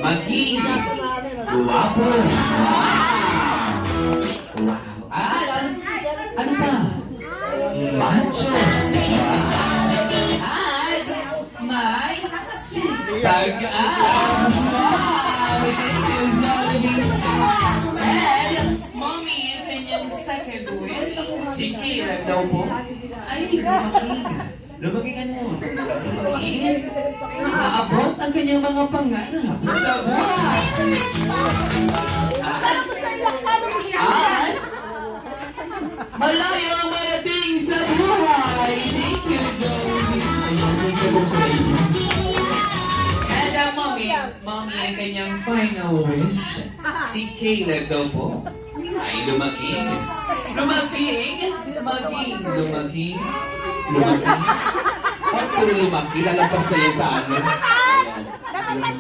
maging guwapo. Wow! Ano pa? Macho. At may six-pack abs. And Mommy, yung kanyang second wish, si Caleb daw po, ay lumaki ano? Lumaki? Maabot ang kanyang mga pangarap sa buhay. At malayo ang marating sa buhay. Thank you, Joey. And Mommy, ang kanyang final wish, si Caleb daw po, ay lumaki. Huwag puro lumaki, lalabas na yan sa ano. Dapat